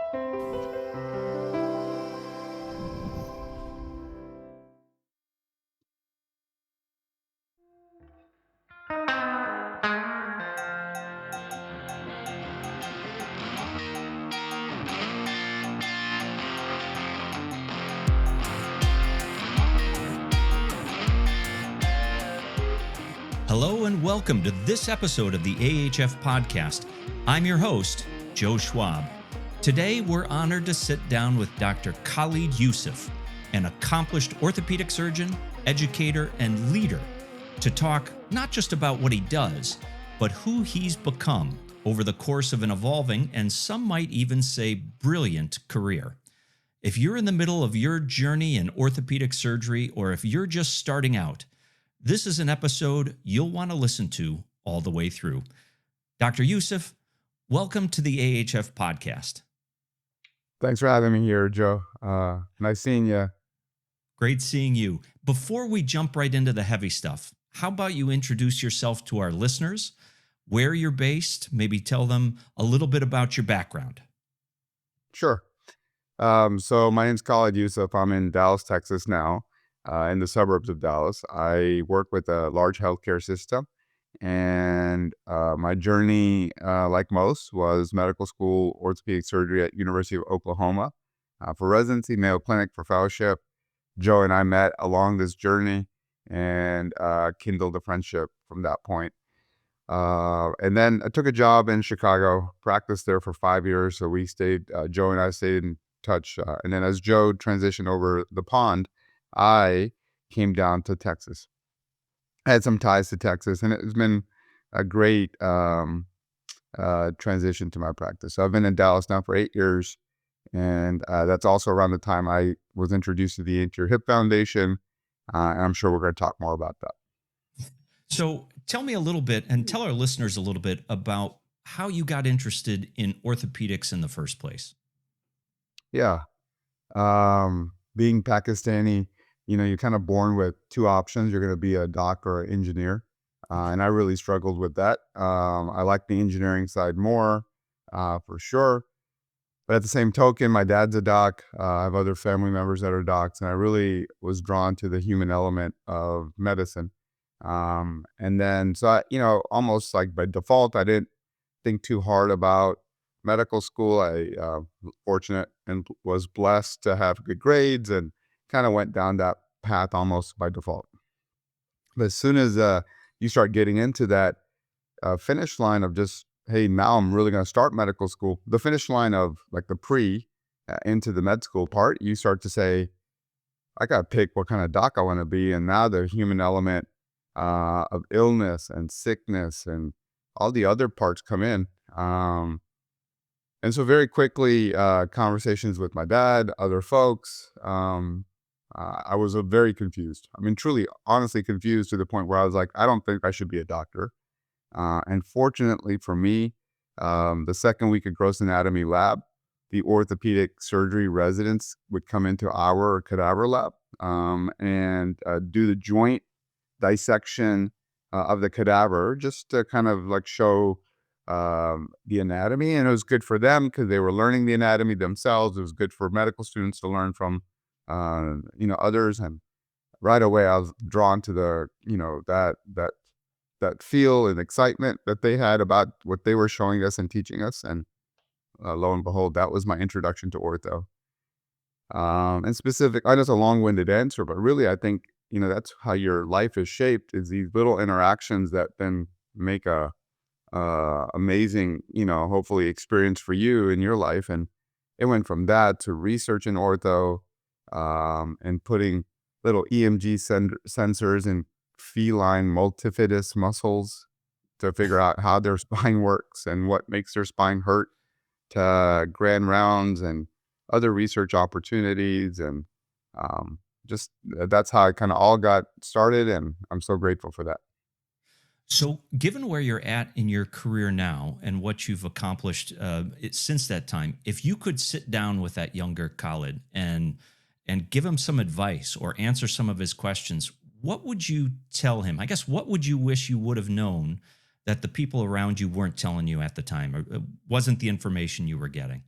Hello and welcome to this episode of the AHF Podcast. I'm your host, Joe Schwab. Today, we're honored to sit down with Dr. Khalid Yousuf, an accomplished orthopedic surgeon, educator, and leader, to talk not just about what he does, but who he's become over the course of an evolving and some might even say brilliant career. If you're in the middle of your journey in orthopedic surgery, or if you're just starting out, this is an episode you'll want to listen to all the way through. Dr. Yousuf, welcome to the AHF Podcast. Thanks for having me here, Joe. Nice seeing you. Great seeing you. Before we jump right into the heavy stuff, how about you introduce yourself to our listeners, where you're based, maybe tell them a little bit about your background. Sure. So my name's Khalid Yousuf. I'm in Dallas, Texas now. In the suburbs of Dallas. I work with a large healthcare system, and my journey, like most, was medical school, orthopedic surgery at University of Oklahoma for residency, Mayo Clinic for fellowship. Joe and I met along this journey and kindled a friendship from that point. And then I took a job in Chicago, practiced there for 5 years. So we stayed, Joe and I stayed in touch. And then as Joe transitioned over the pond, I came down to Texas. I had some ties to Texas, and it's been a great transition to my practice. So I've been in Dallas now for 8 years, and that's also around the time I was introduced to the Anterior Hip Foundation, and I'm sure we're going to talk more about that. So tell me a little bit, and tell our listeners a little bit about how you got interested in orthopedics in the first place. Yeah. Being Pakistani, you're kind of born with two options. You're going to be a doc or an engineer. And I really struggled with that. I like the engineering side more, for sure. But at the same token, my dad's a doc. I have other family members that are docs, and I really was drawn to the human element of medicine. And then, so almost like by default, I didn't think too hard about medical school. I fortunate and was blessed to have good grades and kind of went down that path almost by default. But as soon as you start getting into that finish line of just, hey, now I'm really going to start medical school, the finish line of like the pre into the med school part, you start to say, I got to pick what kind of doc I want to be. And now the human element of illness and sickness and all the other parts come in. And so very quickly, conversations with my dad, other folks, I was very confused. I mean, truly, honestly confused to the point where I was like, I don't think I should be a doctor. And fortunately for me, the second week of gross anatomy lab, the orthopedic surgery residents would come into our cadaver lab and do the joint dissection of the cadaver just to kind of like show the anatomy. And it was good for them because they were learning the anatomy themselves. It was good for medical students to learn from others. And right away I was drawn to the that feel and excitement that they had about what they were showing us and teaching us. And lo and behold, that was my introduction to ortho. And specific, I know it's a long-winded answer, but really I think that's how your life is shaped, is these little interactions that then make a amazing, hopefully experience for you in your life. And it went from that to research in ortho, and putting little EMG sensors in feline multifidus muscles to figure out how their spine works and what makes their spine hurt, to grand rounds and other research opportunities. And just that's how it kind of all got started. And I'm so grateful for that. So given where you're at in your career now and what you've accomplished since that time, if you could sit down with that younger Khalid and give him some advice or answer some of his questions, what would you tell him? I guess, what would you wish you would have known that the people around you weren't telling you at the time, or wasn't the information you were getting?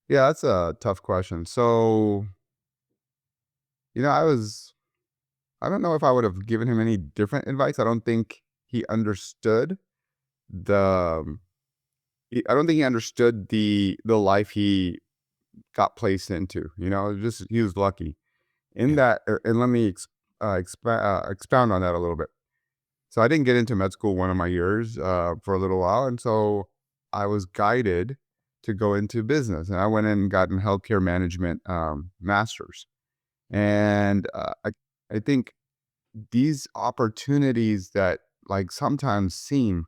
Yeah, that's a tough question. So, I don't know if I would have given him any different advice. I don't think he understood the, I don't think he understood the life he got placed into. Just he was lucky in Yeah. that. And let me expound on that a little bit. So I didn't get into med school one of my years for a little while, and so I was guided to go into business, and I went in and got in healthcare management masters. And I think these opportunities that like sometimes seem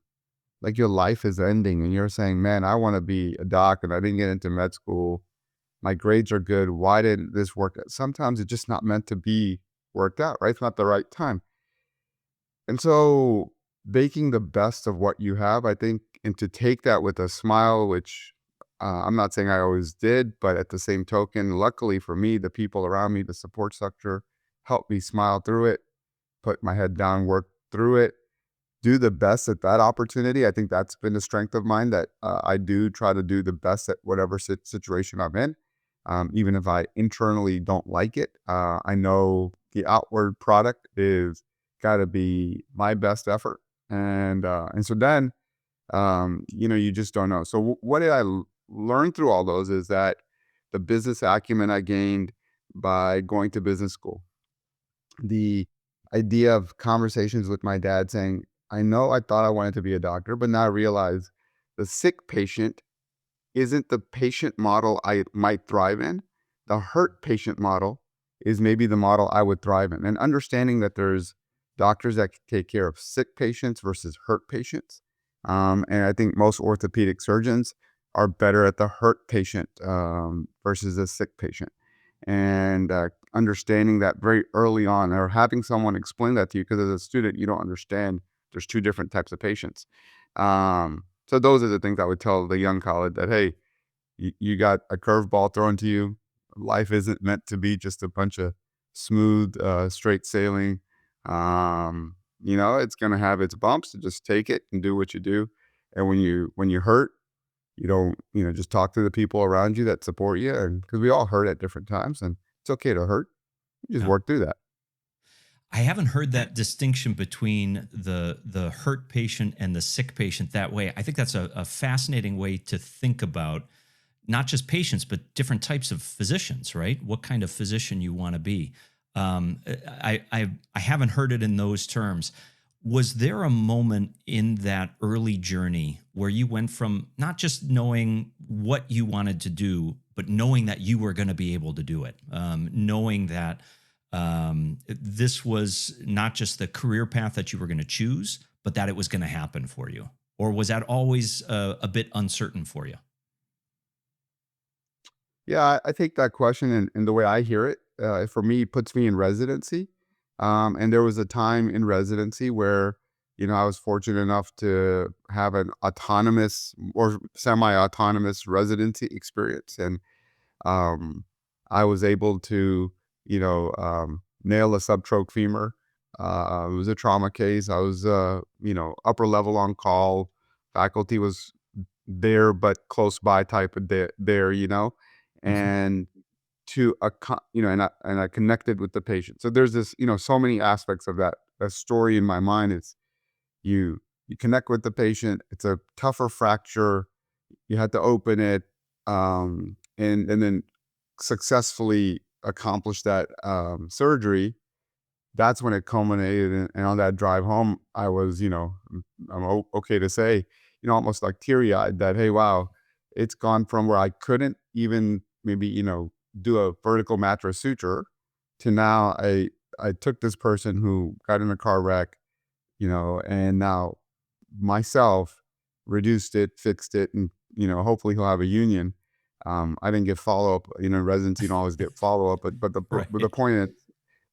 like your life is ending, and you're saying, "Man, I want to be a doc, and I didn't get into med school. My grades are good. Why didn't this work out?" Sometimes it's just not meant to be worked out, right? It's not the right time. And so making the best of what you have, I think, and to take that with a smile, which I'm not saying I always did, but at the same token, luckily for me, the people around me, the support structure, helped me smile through it, put my head down, work through it, do the best at that opportunity. I think that's been a strength of mine, that I do try to do the best at whatever situation I'm in. Even if I internally don't like it, I know the outward product is got to be my best effort. And so then, you just don't know. So what did I learn through all those is that the business acumen I gained by going to business school, the idea of conversations with my dad saying, I know I thought I wanted to be a doctor, but now I realize the sick patient isn't the patient model I might thrive in. The hurt patient model is maybe the model I would thrive in. And understanding that there's doctors that can take care of sick patients versus hurt patients. And I think most orthopedic surgeons are better at the hurt patient versus the sick patient. And understanding that very early on, or having someone explain that to you, because as a student, you don't understand there's two different types of patients. So those are the things I would tell the young Khalid, that, hey, you got a curveball thrown to you. Life isn't meant to be just a bunch of smooth, straight sailing. It's going to have its bumps. So just take it and do what you do. And when you hurt, you don't, just talk to the people around you that support you. And because we all hurt at different times, and it's okay to hurt. You just Yeah. work through that. I haven't heard that distinction between the hurt patient and the sick patient that way. I think that's a fascinating way to think about not just patients, but different types of physicians, right? What kind of physician you want to be. I haven't heard it in those terms. Was there a moment in that early journey where you went from not just knowing what you wanted to do, but knowing that you were going to be able to do it, knowing that this was not just the career path that you were going to choose, but that it was going to happen for you? Or was that always a bit uncertain for you? Yeah, I take that question, and the way I hear it, for me, it puts me in residency. And there was a time in residency where, I was fortunate enough to have an autonomous or semi-autonomous residency experience. And I was able to, nail a subtroch femur. It was a trauma case. I was, upper level on call. Faculty was there, but close by type of there. Mhm. And and I connected with the patient. So there's this, so many aspects of that story in my mind. It's you connect with the patient. It's a tougher fracture. You had to open it, and then successfully accomplish that surgery. That's when it culminated, and on that drive home, I was, okay to say, almost like teary-eyed, that, hey, wow, it's gone from where I couldn't even maybe, do a vertical mattress suture, to now I took this person who got in a car wreck, and now myself reduced it, fixed it, and, hopefully he'll have a union. I didn't get follow-up, residency, you don't always get follow-up, but the Right. point is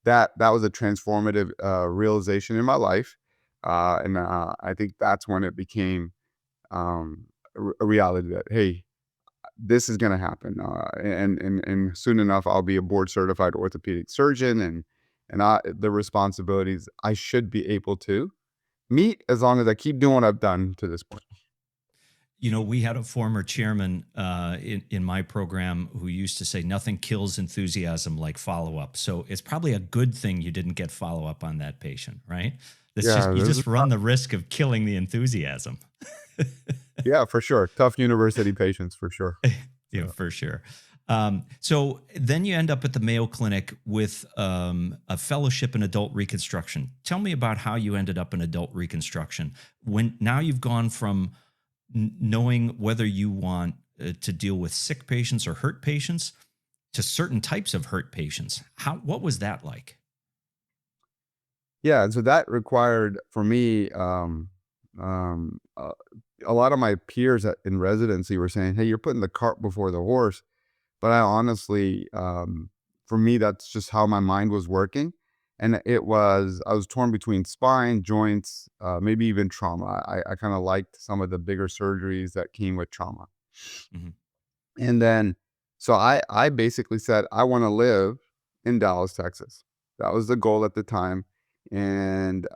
that was a transformative realization in my life. And I think that's when it became a reality that, hey, this is going to happen. And soon enough, I'll be a board certified orthopedic surgeon, and the responsibilities I should be able to meet as long as I keep doing what I've done to this point. We had a former chairman in my program who used to say nothing kills enthusiasm like follow-up. So it's probably a good thing you didn't get follow-up on that patient, right? Yeah, You this is just run the risk of killing the enthusiasm. yeah, for sure. Tough university patients for sure. Yeah, So, for sure. So then you end up at the Mayo Clinic with a fellowship in adult reconstruction. Tell me about how you ended up in adult reconstruction. When now you've gone from knowing whether you want to deal with sick patients or hurt patients to certain types of hurt patients. What was that like? yeah, and so that required for me, um, uh, a lot of my peers in residency were saying, "Hey, you're putting the cart before the horse." But I honestly, for me, that's just how my mind was working. And I was torn between spine, joints, maybe even trauma. I kind of liked some of the bigger surgeries that came with trauma. Mm-hmm. And then, so I basically said, I want to live in Dallas, Texas. That was the goal at the time. And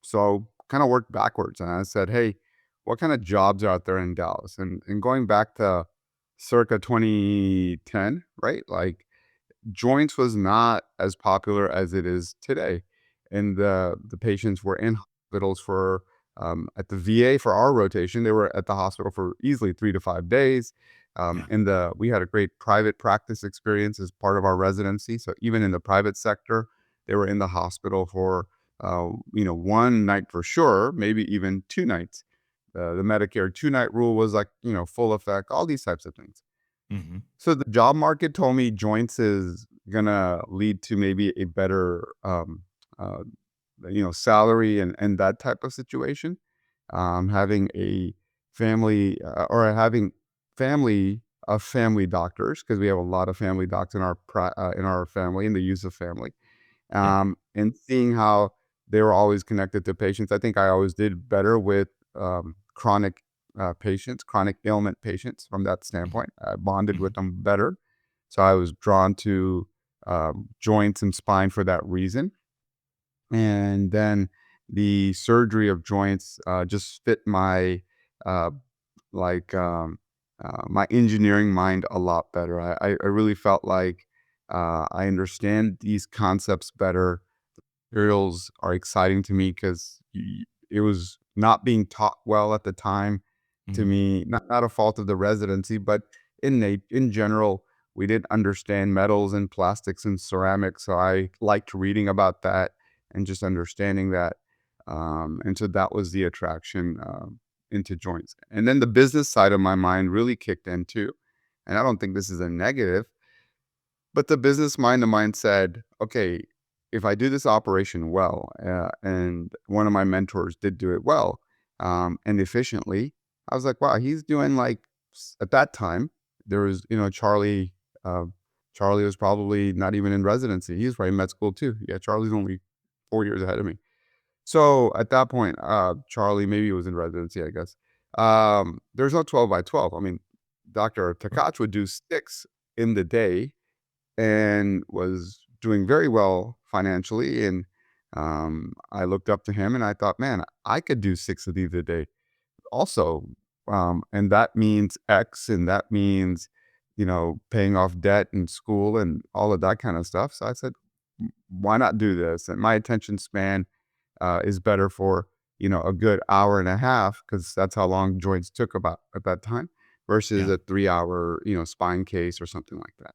so kind of worked backwards. And I said, hey, what kind of jobs are out there in Dallas? And going back to circa 2010, right? Like joints was not as popular as it is today. And the patients were in hospitals for at the VA for our rotation. They were at the hospital for easily 3 to 5 days. Yeah. And we had a great private practice experience as part of our residency. So even in the private sector, they were in the hospital for 1 night for sure, maybe even 2 nights. The Medicare 2-night rule was like full effect. All these types of things. Mm-hmm. So the job market told me joints is gonna lead to maybe a better, uh, salary and that type of situation. Having a family or having family of family doctors because we have a lot of family docs in our family in the use of family. Yeah. And seeing how they were always connected to patients, I think I always did better with chronic patients, chronic ailment patients from that standpoint. I bonded Mm-hmm. with them better. So I was drawn to joints and spine for that reason. And then the surgery of joints just fit my uh, like my engineering mind a lot better. I really felt like I understand these concepts better. Materials are exciting to me because it was not being taught well at the time to Mm-hmm. me. Not a fault of the residency, but in general, we didn't understand metals and plastics and ceramics. So I liked reading about that and just understanding that. And so that was the attraction into joints. And then the business side of my mind really kicked in too. And I don't think this is a negative, but the business mind of mine said, okay, if I do this operation well, and one of my mentors did do it well and efficiently, I was like, wow, he's doing like, at that time, there was, uh, Charlie was probably not even in residency. He was probably in med school too. Yeah, Charlie's only 4 years ahead of me. So at that point, Charlie maybe was in residency, I guess. There's no 12 by 12. I mean, Dr. Takach would do 6 in the day and was doing very well financially. And I looked up to him and I thought, man, I could do 6 of these a day also. And that means X and that means, paying off debt and school and all of that kind of stuff. So I said, why not do this? And my attention span is better for, a good hour and a half because that's how long joints took about at that time versus Yeah. a 3 hour, spine case or something like that.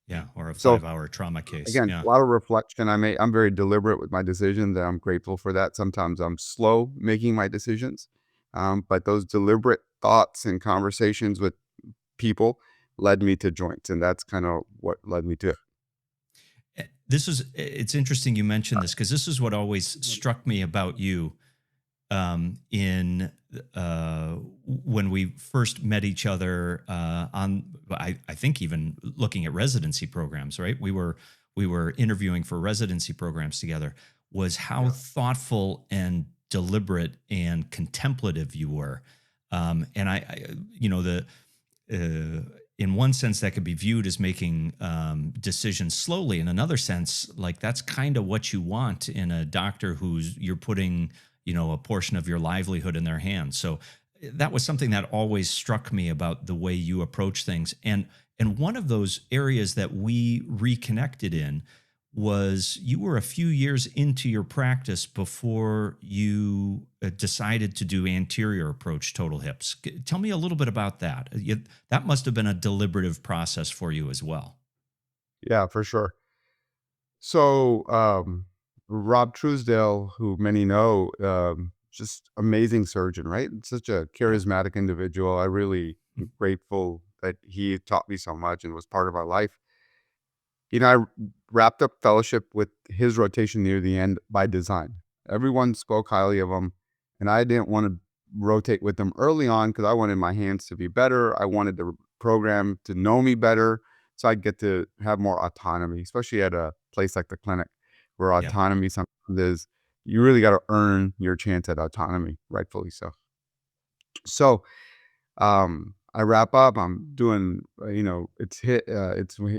Yeah. Or a So 5-hour trauma case. again, Yeah. a lot of reflection. I'm very deliberate with my decisions, and I'm grateful for that. Sometimes I'm slow making my decisions, but those deliberate thoughts and conversations with people led me to joints, and that's kind of what led me to it. It's interesting you mentioned this because this is what always struck me about you in when we first met each other I think even looking at residency programs, right? We were interviewing for residency programs together, was how Yeah. thoughtful and deliberate and contemplative you were. And I the in one sense that could be viewed as making decisions slowly. In another sense, like that's kind of what you want in a doctor who's you're putting a portion of your livelihood in their hands. So that was something that always struck me about the way you approach things. And one of those areas that we reconnected in was you were a few years into your practice before you decided to do anterior approach total hips. Tell me a little bit about that. That must have been a deliberative process for you as well. Yeah, for sure. So, Rob Truesdale, who many know, just amazing surgeon, right? Such a charismatic individual. I really am grateful that he taught me so much and was part of our life. I wrapped up fellowship with his rotation near the end by design. Everyone spoke highly of him, and I didn't want to rotate with him early on because I wanted my hands to be better. I wanted the program to know me better so I'd get to have more autonomy, especially at a place like the clinic where Yeah. autonomy sometimes is, you really got to earn your chance at autonomy, rightfully so. So, I wrap up. I'm doing, it's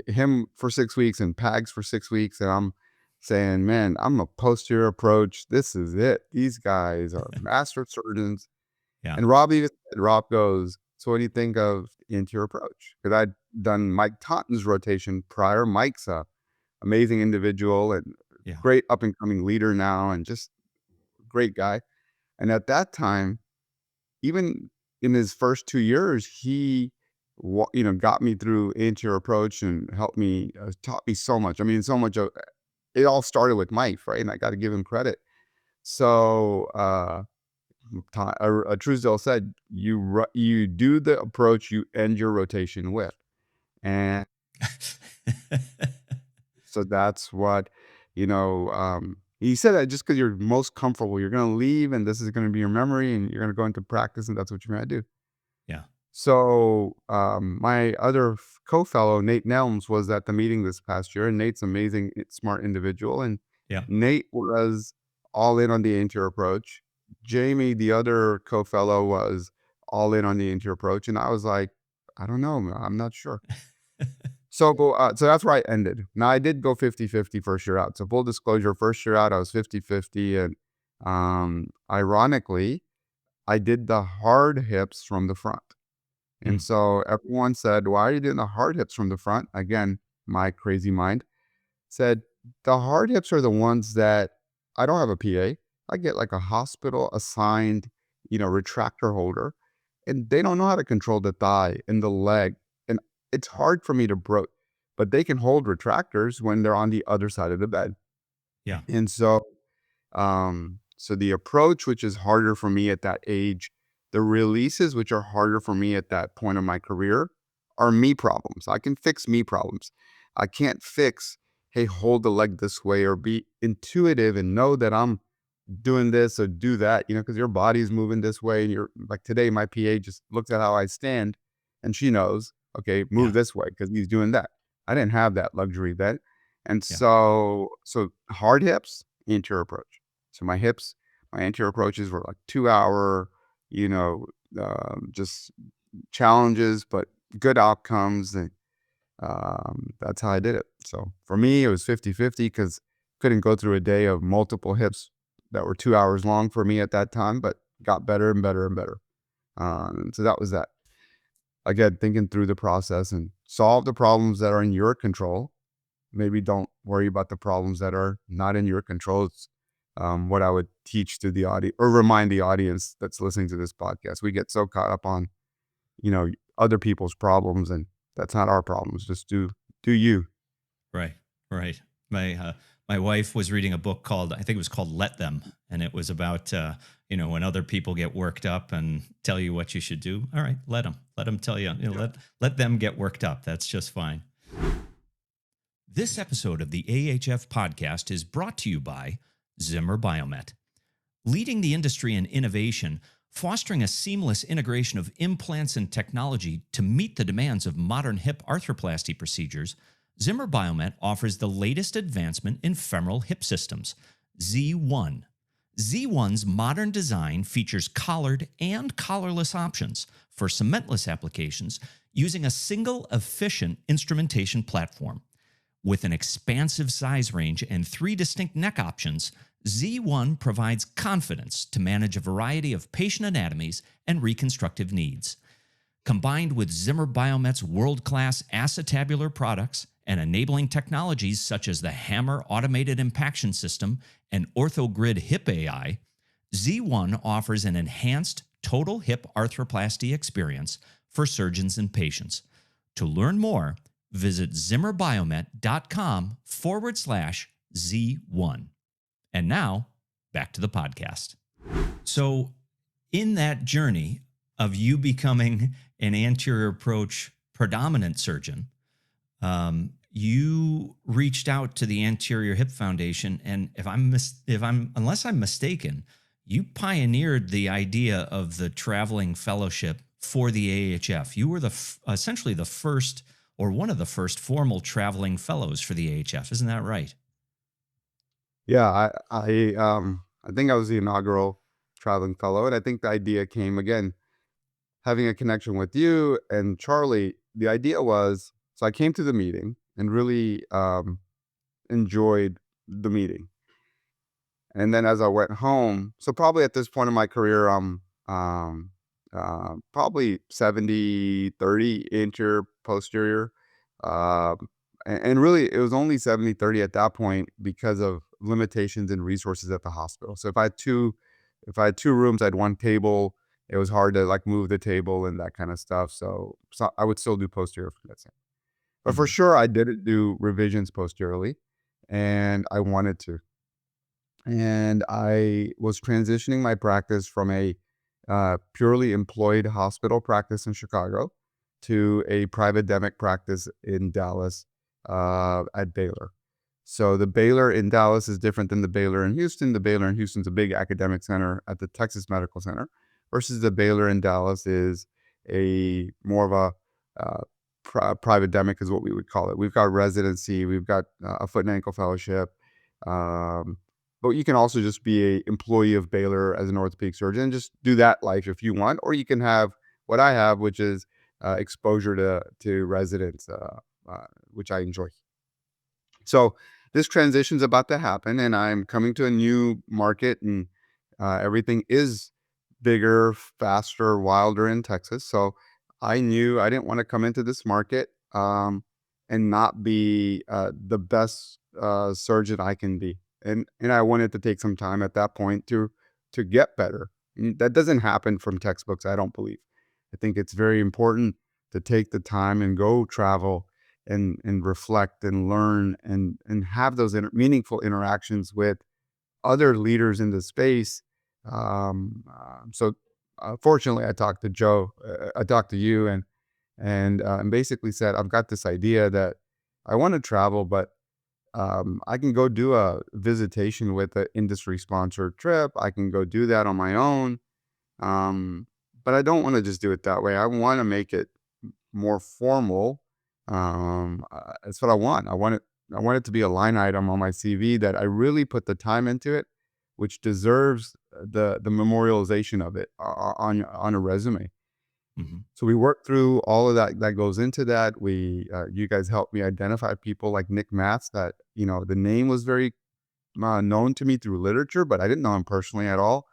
him for 6 weeks and PAGs for 6 weeks, and I'm saying, man, I'm a posterior approach. This is it. These guys are master surgeons. Yeah. And Rob goes, so what do you think of anterior approach? Because I'd done Mike Taunton's rotation prior. Mike's a amazing individual and Yeah. great up and coming leader now, and just great guy. And at that time, even in his first 2 years, he got me through anterior approach and helped me, taught me so much. I mean, so much of it all started with Mike, right? And I got to give him credit. So, Truesdale said, you do the approach you end your rotation with. And so that's what, he said that just because you're most comfortable, you're going to leave and this is going to be your memory and you're going to go into practice and that's what you're going to do. Yeah. So, my other co-fellow, Nate Nelms, was at the meeting this past year, and Nate's amazing, smart individual. And Yeah. Nate was all in on the anterior approach. Jamie, the other co-fellow, was all in on the anterior approach. And I was like, I don't know, I'm not sure. So that's where I ended. Now, I did go 50-50 first year out. So full disclosure, first year out, I was 50-50. And ironically, I did the hard hips from the front. And so everyone said, why are you doing the hard hips from the front? Again, my crazy mind said, the hard hips are the ones that I don't have a PA. I get like a hospital assigned, retractor holder, and they don't know how to control the thigh and the leg. And it's hard for me to broach, but they can hold retractors when they're on the other side of the bed. Yeah. And so the approach, which is harder for me at that age, the releases, which are harder for me at that point of my career, are me problems. I can fix me problems. I can't fix, hey, hold the leg this way, or be intuitive and know that I'm doing this or do that, because your body's moving this way. And you're like, today, my PA just looks at how I stand and she knows, okay, move this way because he's doing that. I didn't have that luxury then. And so hard hips, anterior approach. So my anterior approaches were like 2-hour, just challenges, but good outcomes. And that's how I did it. So for me, it was 50-50 because couldn't go through a day of multiple hips that were 2 hours long for me at that time, but got better and better and better. So that was that. Again, thinking through the process and solve the problems that are in your control. Maybe don't worry about the problems that are not in your control. It's what I would teach to the audience or remind the audience that's listening to this podcast. We get so caught up on, other people's problems, and that's not our problems. Just do you. Right. My wife was reading a book called, I think it was called Let Them. And it was about, when other people get worked up and tell you what you should do. All right, let them tell you, let them get worked up. That's just fine. This episode of the AHF Podcast is brought to you by Zimmer Biomet. Leading the industry in innovation, fostering a seamless integration of implants and technology to meet the demands of modern hip arthroplasty procedures, Zimmer Biomet offers the latest advancement in femoral hip systems, Z1. Z1's modern design features collared and collarless options for cementless applications using a single efficient instrumentation platform. With an expansive size range and 3 distinct neck options, Z1 provides confidence to manage a variety of patient anatomies and reconstructive needs. Combined with Zimmer Biomet's world-class acetabular products and enabling technologies such as the Hammer Automated Impaction System and OrthoGrid Hip AI, Z1 offers an enhanced total hip arthroplasty experience for surgeons and patients. To learn more, visit zimmerbiomet.com/Z1. And now, back to the podcast. So, in that journey of you becoming an anterior approach predominant surgeon, you reached out to the Anterior Hip Foundation, and unless I'm mistaken, you pioneered the idea of the traveling fellowship for the AHF. You were essentially the first, or one of the first, formal traveling fellows for the AHF. Isn't that right? Yeah, I think I was the inaugural traveling fellow, and I think the idea came again having a connection with you and Charlie. The idea was, so I came to the meeting and really enjoyed the meeting. And then as I went home, so probably at this point in my career, probably 70-30 anterior, posterior. And really, it was only 70-30 at that point because of limitations and resources at the hospital. So if I had two rooms, I had one table. It was hard to like move the table and that kind of stuff. So I would still do posterior for that same. But for Mhm. sure, I didn't do revisions posteriorly, and I wanted to. And I was transitioning my practice from a purely employed hospital practice in Chicago to a private demic practice in Dallas at Baylor. So the Baylor in Dallas is different than the Baylor in Houston. The Baylor in Houston is a big academic center at the Texas Medical Center, versus the Baylor in Dallas is a more of a private demic is what we would call it. We've got residency, we've got a foot and ankle fellowship. Um, but you can also just be a employee of Baylor as an orthopedic surgeon and just do that life if you want, or you can have what I have, which is exposure to residents, which I enjoy. So this transition's about to happen, and I'm coming to a new market, and everything is bigger, faster, wilder in Texas. So I knew I didn't want to come into this market and not be the best surgeon I can be, and I wanted to take some time at that point to get better. And that doesn't happen from textbooks, I don't believe. I think it's very important to take the time and go travel and reflect and learn and have those meaningful interactions with other leaders in the space. Fortunately, I talked to Joe, I talked to you, and basically said, I've got this idea that I want to travel, but I can go do a visitation with an industry sponsored trip. I can go do that on my own. But I don't want to just do it that way. I want to make it more formal. That's what I want. I want it to be a line item on my CV that I really put the time into it, which deserves the memorialization of it on a resume. Mhm. So we worked through all of that goes into that. You guys helped me identify people like Nick Matz, that the name was very known to me through literature, but I didn't know him personally at all.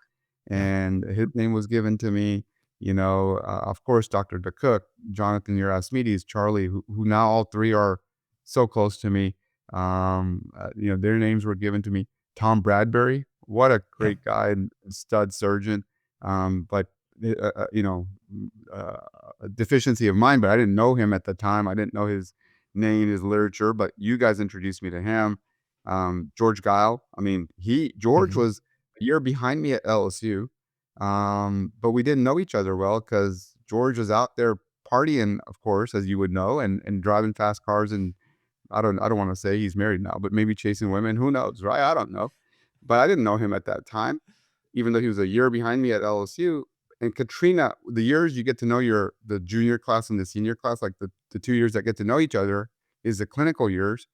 Yeah. And his name was given to me. Of course, Dr. DeCook, Jonathan Urasmides, Charlie, who now all three are so close to me. Their names were given to me. Tom Bradbury, what a Yep. great guy and stud surgeon. But a deficiency of mine, but I didn't know him at the time. I didn't know his name, his literature, but you guys introduced me to him. George Guile. I mean, George Mhm. was a year behind me at LSU. But we didn't know each other well because George was out there partying, of course, as you would know, and driving fast cars. And I don't want to say he's married now, but maybe chasing women. Who knows, right? I don't know. But I didn't know him at that time, even though he was a year behind me at LSU. And Katrina, the years you get to know the junior class and the senior class, like the 2 years that get to know each other, is the clinical years.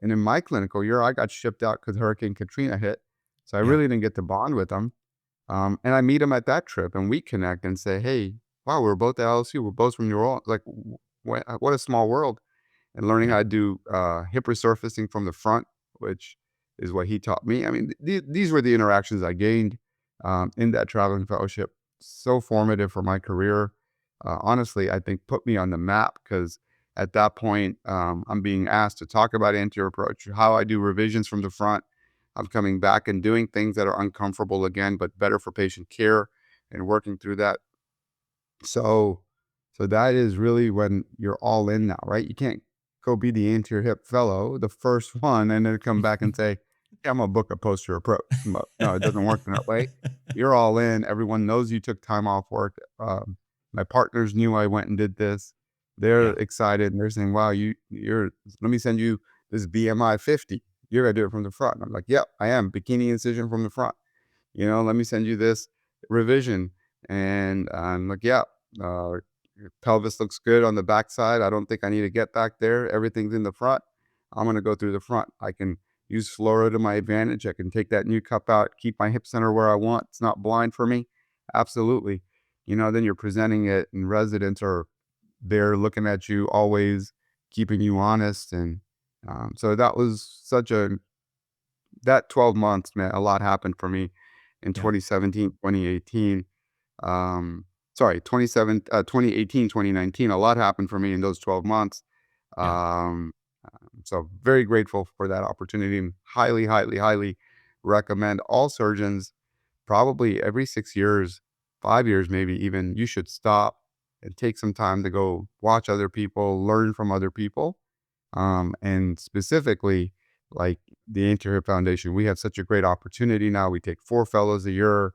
And in my clinical year, I got shipped out because Hurricane Katrina hit. So I Yeah. really didn't get to bond with him. And I meet him at that trip and we connect and say, hey, wow, we're both at LSU. We're both from New Orleans. Like, what a small world. And learning Yeah. how to do hip resurfacing from the front, which is what he taught me. I mean, these were the interactions I gained in that traveling fellowship. So formative for my career. Honestly, I think put me on the map, because at that point, I'm being asked to talk about anterior approach, how I do revisions from the front. I'm coming back and doing things that are uncomfortable again, but better for patient care, and working through that. So, so that is really when you're all in now, right? You can't go be the anterior hip fellow, the first one, and then come back and say, yeah, I'm gonna book a posterior approach. No, it doesn't work in that way. You're all in. Everyone knows you took time off work. My partners knew I went and did this. They're Yeah. excited, and they're saying, wow, you're, let me send you this BMI 50. You're gonna do it from the front. And I'm like, yep, I am. Bikini incision from the front. Let me send you this revision. And I'm like, yeah, your pelvis looks good on the backside. I don't think I need to get back there. Everything's in the front. I'm going to go through the front. I can use fluoro to my advantage. I can take that new cup out, keep my hip center where I want. It's not blind for me. Absolutely. Then you're presenting it, and residents are there looking at you, always keeping you honest. And so that was that 12 months, man, a lot happened for me in Yeah. 2017, 2018. Um, sorry, 2018, 2019. A lot happened for me in those 12 months. Yeah. Um, so very grateful for that opportunity, and highly, highly, highly recommend all surgeons, probably every 6 years, 5 years, maybe even, you should stop and take some time to go watch other people, learn from other people. And specifically, like the Anterior Hip Foundation, we have such a great opportunity now. We take 4 fellows a year.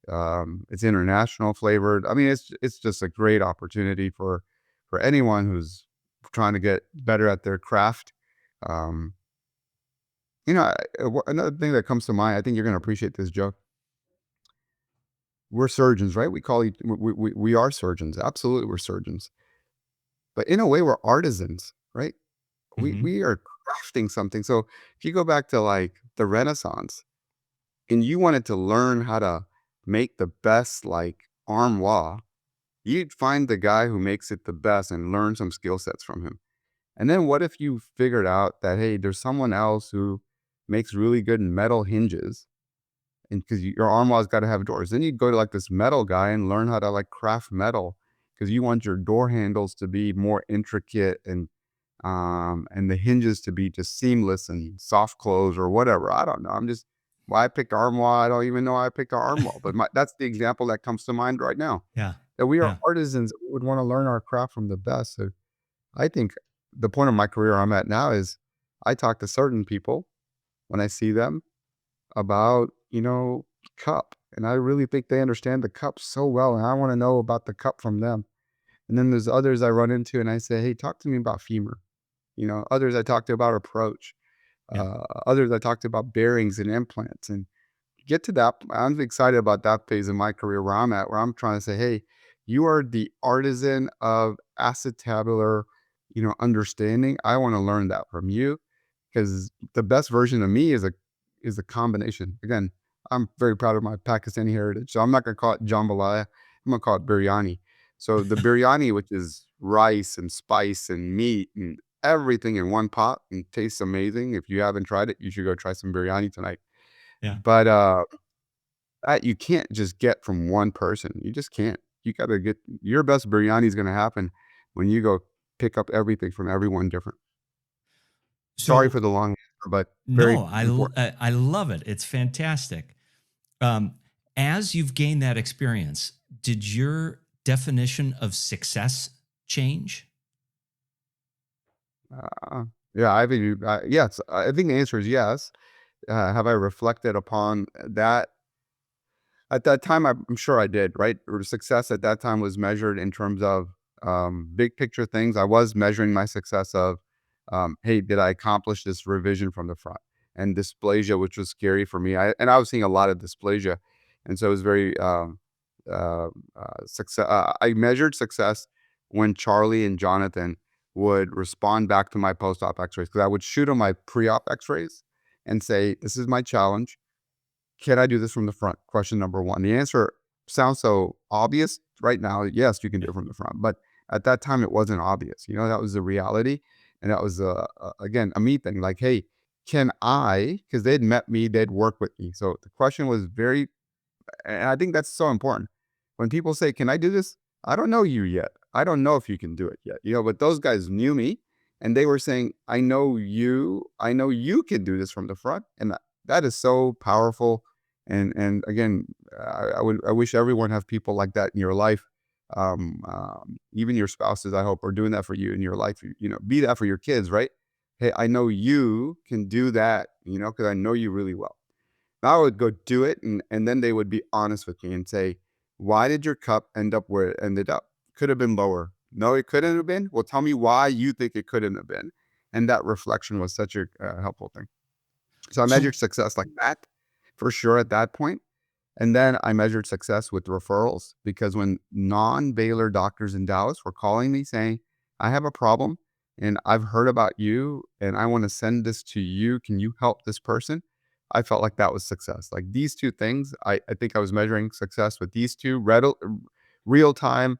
It's international flavored. I mean, it's just a great opportunity for anyone who's trying to get better at their craft. Um, another thing that comes to mind, I think you're going to appreciate this, Joe. We're surgeons, right? We are surgeons. Absolutely, we're surgeons. But in a way, we're artisans, right? We Hmm. we are crafting something. So if you go back to like the Renaissance, and you wanted to learn how to make the best like armoire, you'd find the guy who makes it the best and learn some skill sets from him. And then what if you figured out that, hey, there's someone else who makes really good metal hinges, and because your armoire's got to have doors, then you go to like this metal guy and learn how to like craft metal, because you want your door handles to be more intricate, and the hinges to be just seamless and soft close or whatever. I don't know. I'm just, why I picked armoire, I don't even know why I picked armoire, but that's the example that comes to mind right now. Yeah. That we are Yeah. artisans, we would want to learn our craft from the best. So I think the point of my career I'm at now is I talk to certain people when I see them about, cup. And I really think they understand the cup so well. And I want to know about the cup from them. And then there's others I run into and I say, hey, talk to me about femur. Others I talk to about approach. Yeah. Others I talk to about bearings and implants. And get to that. I'm excited about that phase of my career where I'm at, where I'm trying to say, hey, you are the artisan of acetabular, understanding. I want to learn that from you, because the best version of me is a combination. Again, I'm very proud of my Pakistani heritage, so I'm not going to call it jambalaya. I'm going to call it biryani. So the biryani, which is rice and spice and meat and everything in one pot, and tastes amazing. If you haven't tried it, you should go try some biryani tonight. Yeah. But that you can't just get from one person. You just can't. You got to get your best biryani is going to happen when you go pick up everything from everyone different. Sorry for So the long answer, but very no, important. I love it. It's fantastic. Um, as you've gained that experience, did your definition of success change? Uh, yeah, I think yes. I think the answer is yes. Have I reflected upon that? At that time, I'm sure I did, right? Or success at that time was measured in terms of big picture things. I was measuring my success of, hey, did I accomplish this revision from the front? And dysplasia, which was scary for me. I was seeing a lot of dysplasia. And so it was very success. I measured success when Charlie and Jonathan would respond back to my post-op x-rays, because I would shoot them my pre-op x-rays and say, this is my challenge. Can I do this from the front? Question number one. The answer sounds so obvious right now. Yes, you can do it from the front. But at that time, it wasn't obvious. That was the reality. And that was, again, a me thing. Like, hey, can I, because they'd met me, they'd worked with me. So the question was very, and I think that's so important. When people say, can I do this? I don't know you yet. I don't know if you can do it yet. But those guys knew me and they were saying, I know you can do this from the front. And that is so powerful. And again, I wish everyone have people like that in your life. Even your spouses, I hope, are doing that for you in your life. Be that for your kids, right? Hey, I know you can do that, because I know you really well. I would go do it, and then they would be honest with me and say, "Why did your cup end up where it ended up? Could have been lower. No, it couldn't have been. Well, tell me why you think it couldn't have been." And that reflection was such a helpful thing. So I So measured success like that for sure at that point. And then I measured success with referrals because when non-Baylor doctors in Dallas were calling me saying, I have a problem and I've heard about you and I want to send this to you. Can you help this person? I felt like that was success. Like these two things, I think I was measuring success with these two real time,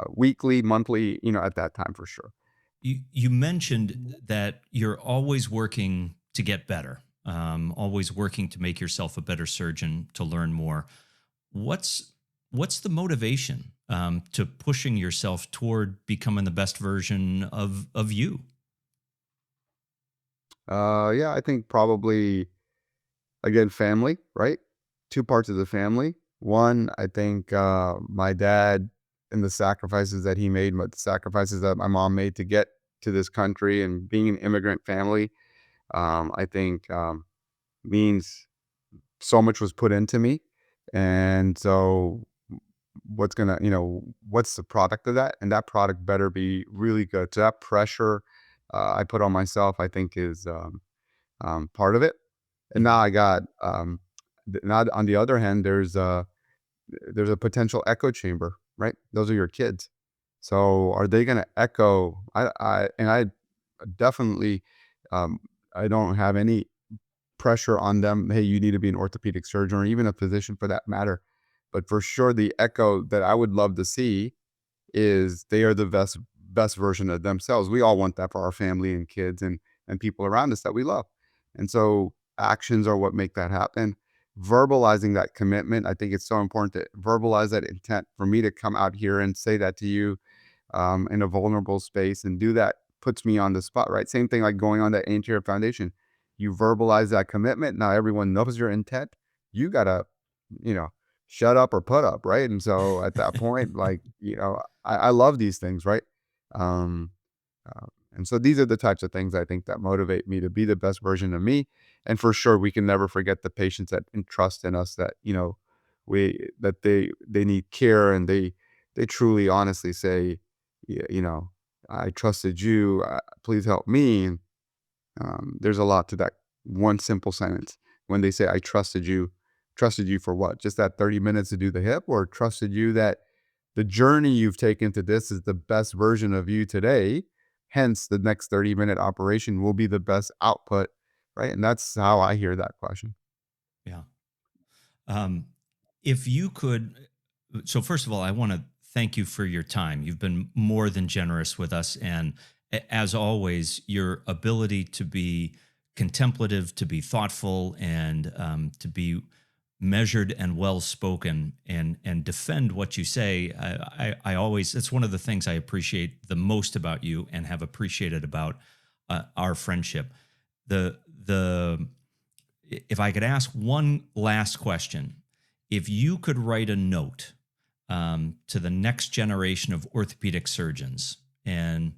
weekly, monthly, at that time for sure. you mentioned that you're always working to get better, always working to make yourself a better surgeon, to learn more. What's the motivation to pushing yourself toward becoming the best version of you? Yeah, I think probably again, family, right? Two parts of the family. One, I think my dad and the sacrifices that he made, but the sacrifices that my mom made to get to this country and being an immigrant family, I think means so much was put into me. And so what's the product of that? And that product better be really good. So that pressure I put on myself, I think is part of it. And now Mhm. I got now on the other hand, there's a potential echo chamber, right? Those are your kids. So are they going to echo? I definitely um, I don't have any pressure on them. Hey, you need to be an orthopedic surgeon or even a physician for that matter. But for sure, the echo that I would love to see is they are the best version of themselves. We all want that for our family and kids and people around us that we love. And so actions are what make that happen. Verbalizing that commitment, I think it's so important to verbalize that intent for me to come out here and say that to you in a vulnerable space and do that puts me on the spot, right? Same thing like going on that Anterior Foundation. You verbalize that commitment. Now everyone knows your intent. You gotta, you know, shut up or put up, right? And so at that point, like, I love these things, right? Um, and so these are the types of things I think that motivate me to be the best version of me. And for sure, we can never forget the patients that entrust in us that, they need care and they truly honestly say, yeah, I trusted you. Please help me. And there's a lot to that one simple sentence when they say, I trusted you for what? Just that 30 minutes to do the hip, or trusted you that the journey you've taken to this is the best version of you today. Hence, the next 30-minute operation will be the best output, right? And that's how I hear that question. Yeah. Um, if you could, so first of all, I want to thank you for your time. You've been more than generous with us. And as always, your ability to be contemplative, to be thoughtful, and to be measured and well spoken and defend what you say. I always, it's one of the things I appreciate the most about you and have appreciated about our friendship. The if I could ask one last question, if you could write a note to the next generation of orthopedic surgeons and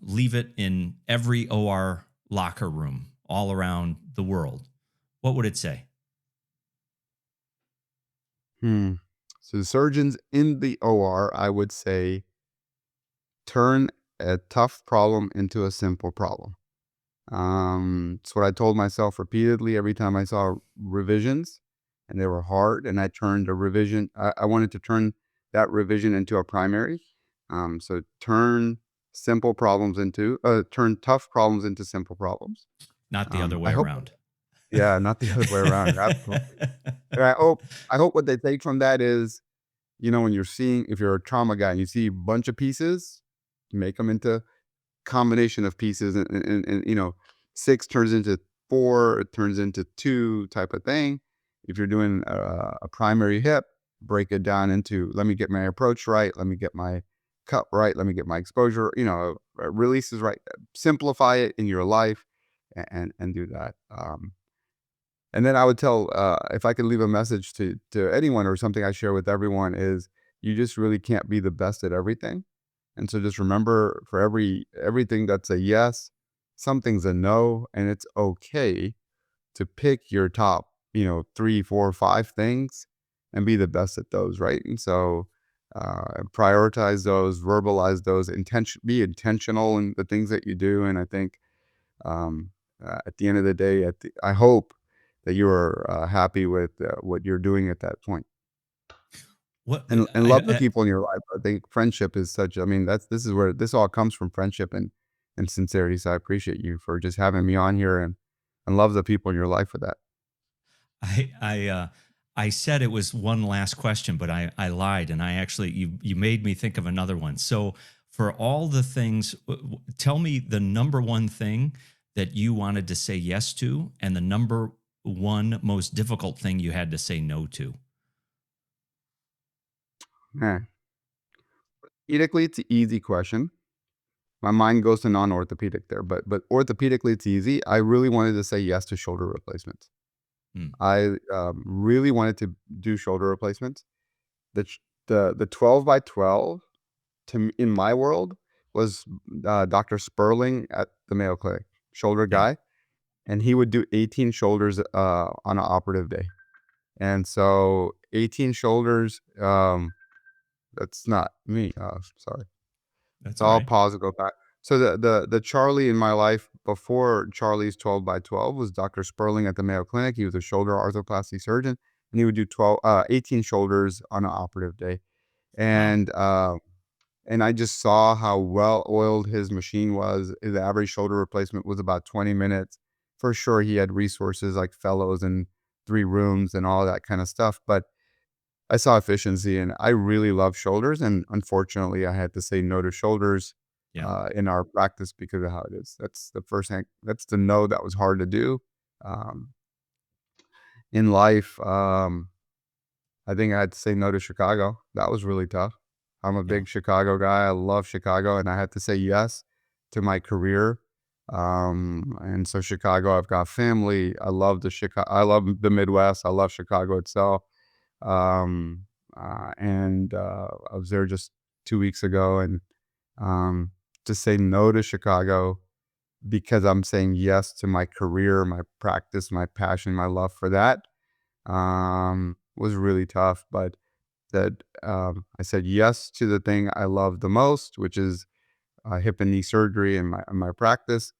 leave it in every OR locker room all around the world, what would it say? Hmm. So the surgeons in the OR, I would say, turn a tough problem into a simple problem. It's what I told myself repeatedly every time I saw revisions and they were hard. And I turned a revision, I wanted to turn that revision into a primary. So turn tough problems into simple problems. Not the other I way hope, around. yeah, not the other way around. Absolutely. And I hope what they take from that is, when if you're a trauma guy and you see a bunch of pieces, make them into combination of pieces and 6 turns into 4, it turns into 2 type of thing. If you're doing a primary hip, break it down into, let me get my approach right, let me get my cut right, let me get my exposure, releases right. Simplify it in your life and do that. And then I would tell, if I could leave a message to anyone, or something I share with everyone, is you just really can't be the best at everything. And so just remember, for everything that's a yes, something's a no, and it's okay to pick your top, 3, 4, 5 things and be the best at those, right? And so prioritize those, verbalize those, be intentional in the things that you do. And I think at the end of the day, I hope that you are happy with what you're doing at that point, What and love the people in your life. I think friendship is such. I mean, this is where this all comes from, friendship and sincerity. So I appreciate you for just having me on here, and love the people in your life for that. I said it was one last question, but I lied, and I actually you made me think of another one. So for all the things, tell me the number one thing that you wanted to say yes to, and the number one most difficult thing you had to say no to. Man, orthopedically, it's an easy question. My mind goes to non-orthopedic there, but orthopedically, it's easy. I really wanted to say yes to shoulder replacements. Hmm. I really wanted to do shoulder replacements. The 12 by 12 in my world was Dr. Sperling at the Mayo Clinic, shoulder Yeah, guy, and he would do 18 shoulders on an operative day. And so 18 shoulders, that's not me. Sorry. that's So all I'll right. pause and go back. So the Charlie in my life before Charlie's 12 by 12 was Dr. Sperling at the Mayo Clinic. He was a shoulder arthroplasty surgeon, and he would do 18 shoulders on an operative day. Wow. And I just saw how well oiled his machine was. The average shoulder replacement was about 20 minutes. For sure, he had resources like fellows and 3 rooms and all that kind of stuff. But I saw efficiency, and I really love shoulders. And unfortunately, I had to say no to shoulders Yeah. in our practice because of how it is. That's the first thing. That's the no that was hard to do. Um, in life, I think I had to say no to Chicago. That was really tough. I'm a Yeah. big Chicago guy. I love Chicago, and I had to say yes to my career. And so Chicago, I've got family. I love the Midwest. I love Chicago itself. Um, I was there just 2 weeks ago, and to say no to Chicago because I'm saying yes to my career, my practice, my passion, my love for that, was really tough. But I said yes to the thing I love the most, which is hip and knee surgery and my practice,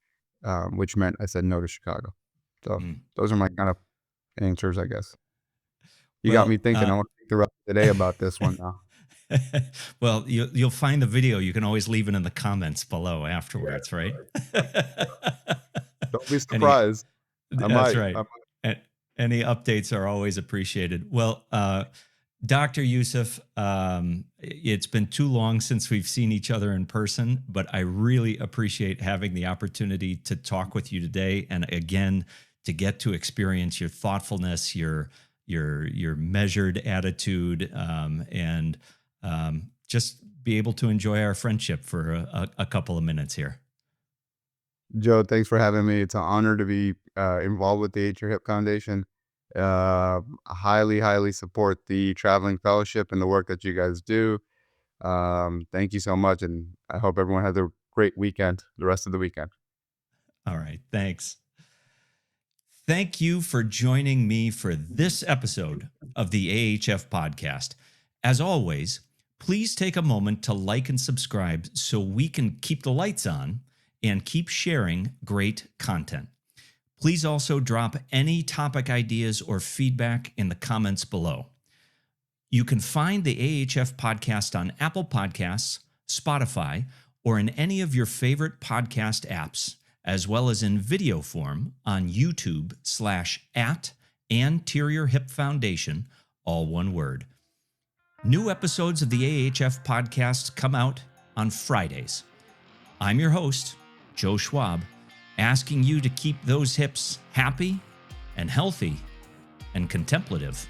which meant I said no to Chicago. So Mm. those are my kind of answers, I guess. You got me Well, thinking. I want to think the rest of the day about this one now. well, you'll find the video. You can always leave it in the comments below Yeah, afterwards, right? don't be Any, surprised. I that's might. right. A- Any updates are always appreciated. Well, Dr. Yousuf, it's been too long since we've seen each other in person, but I really appreciate having the opportunity to talk with you today, and again, to get to experience your thoughtfulness, your measured attitude, and just be able to enjoy our friendship for a couple of minutes here. Joe, thanks for having me. It's an honor to be involved with the AHF Hip Foundation. Highly, highly support the traveling fellowship and the work that you guys do. Thank you so much, and I hope everyone has a great weekend, the rest of the weekend. All right. Thanks. Thank you for joining me for this episode of the AHF Podcast. As always, please take a moment to like and subscribe so we can keep the lights on and keep sharing great content. Please also drop any topic ideas or feedback in the comments below. You can find the AHF Podcast on Apple Podcasts, Spotify, or in any of your favorite podcast apps, as well as in video form on YouTube /at Anterior Hip Foundation, all one word. New episodes of the AHF Podcast come out on Fridays. I'm your host, Joe Schwab, asking you to keep those hips happy and healthy and contemplative.